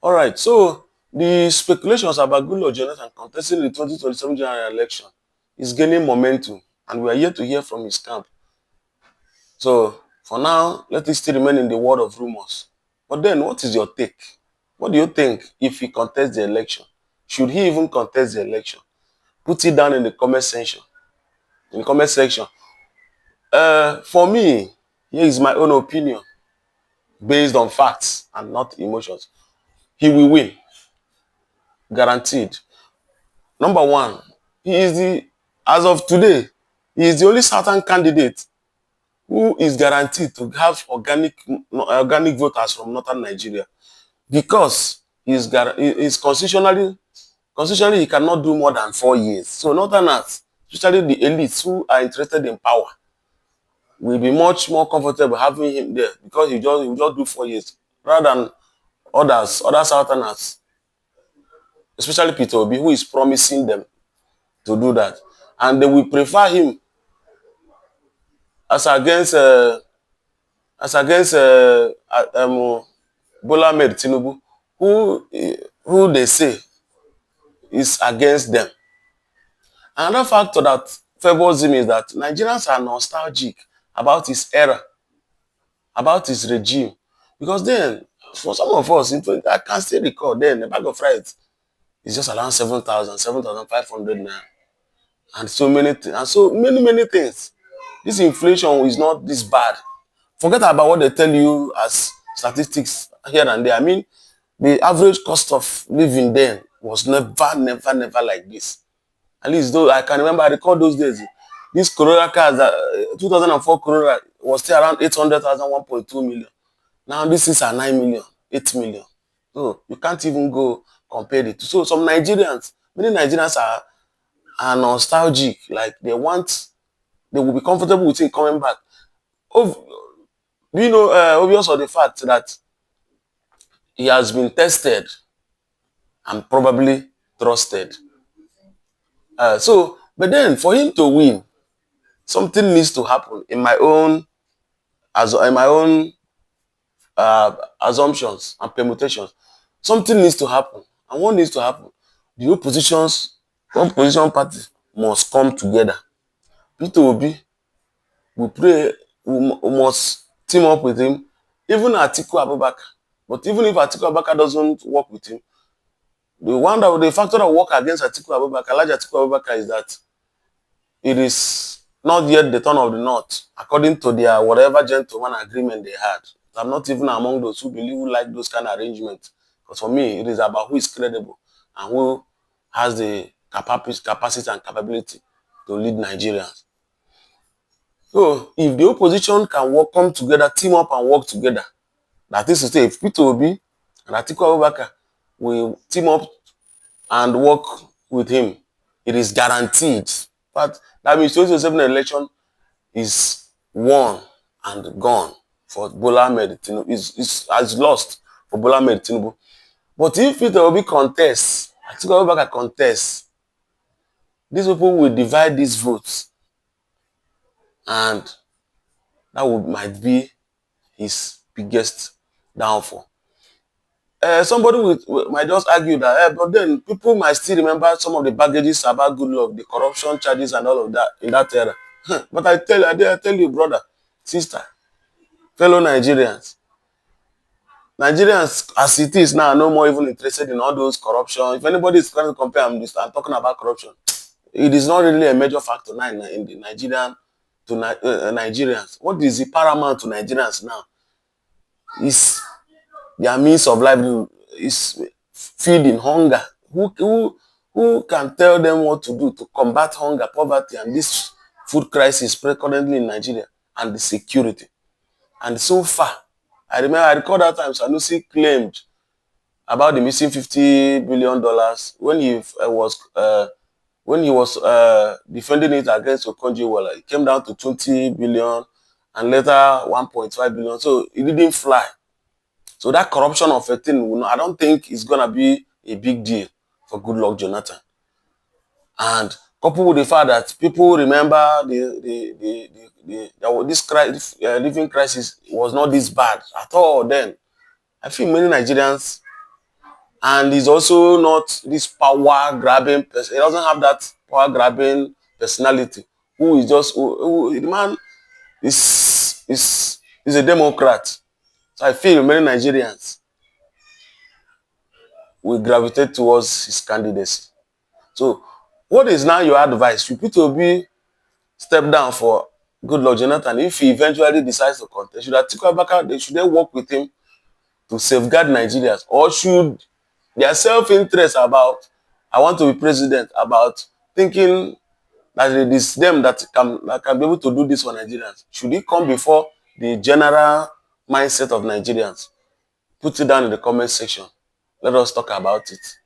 All right, so the speculations about Goodluck Jonathan contesting the 2027 general election is gaining momentum, and we are yet to hear from his camp. So for now, let it still remain in the world of rumors. But then, what is your take? What do you think if he contests the election? Should he even contest the election? Put it down in the comment section. In the comment section. For me, here is my own opinion based on facts and not emotions. He will win, guaranteed. Number one, he is the, as of today, he is the only Southern candidate who is guaranteed to have organic voters from northern Nigeria because he is constitutionally he cannot do more than 4 years. So northerners, especially the elites who are interested in power, will be much more comfortable having him there because he will just do 4 years rather than other southerners, especially Peter Obi, who is promising them to do that, and they will prefer him as against as against Bola Tinubu, who they say is against them. Another factor that favors him is that Nigerians are nostalgic about his era, about his regime, because then for some of us, I can still recall then the bag of rice is just around 7,500 naira, and so many things, and so many things. This inflation is not this bad. Forget about what they tell you as statistics here and there. I mean, the average cost of living then was never like this. At least though I can remember, I recall those days. This Corolla cars, 2004 Corolla was still around 800,000, 1.2 million. Now this is a 9 million, 8 million. So you can't even go compare it. So some Nigerians, many Nigerians are nostalgic. Like they will be comfortable with him coming back. Do you know, obvious of the fact that he has been tested and probably trusted. But then for him to win, something needs to happen in my own assumptions and permutations. Something needs to happen, and what needs to happen? The opposition party must come together. Peter Obi will pray, we must team up with him, even Atiku Abubakar. But even if Atiku Abubakar doesn't work with him, the factor that work against Atiku Abubakar, Elijah Atiku Abubakar, is that it is not yet the turn of the North, according to their whatever gentleman agreement they had. I'm not even among those who like those kind of arrangements. Because for me, it is about who is credible and who has the capacity and capability to lead Nigerians. So if the opposition can come together, team up and work together, that is to say, if Peter Obi and Atiku Abubakar will team up and work with him, it is guaranteed. But that means 2027 election is won and gone for Bola Tinubu. Is lost for Bola Tinubu. But if Peter Obi contests, Atiku Abubakar contests, these people will divide these votes, and that might be his biggest downfall. Somebody might just argue that, but then people might still remember some of the baggages about Goodluck, the corruption charges and all of that in that era. But I tell you, brother, sister, fellow Nigerians as it is now are no more even interested in all those corruption. If anybody is trying to compare, I'm talking about corruption. It is not really a major factor now in the Nigerians. What is the paramount to Nigerians now is their means of livelihood, is feeding hunger. Who can tell them what to do to combat hunger, poverty, and this food crisis currently in Nigeria, and the security? And so far, I recall that time Sanusi claimed about the missing $50 billion when he was defending it against Okonjo-Iweala. It came down to 20 billion and later 1.5 billion. So it didn't fly. So that corruption of a thing, I don't think it's gonna be a big deal for Goodluck Jonathan. And coupled with the fact that people remember this living crisis was not this bad at all then. I feel many Nigerians And he's also not this power grabbing person. He doesn't have that power grabbing personality. Who is just the man is a Democrat. So I feel many Nigerians will gravitate towards his candidacy. So what is now your advice? Should Peter Obi step down for Goodluck Jonathan if he eventually decides to contest? Should Atiku Abubakar, should they work with him to safeguard Nigerians? Or should their self-interest about, I want to be president, about thinking that it is them that can be able to do this for Nigerians, should it come before the general mindset of Nigerians? Put it down in the comment section. Let us talk about it.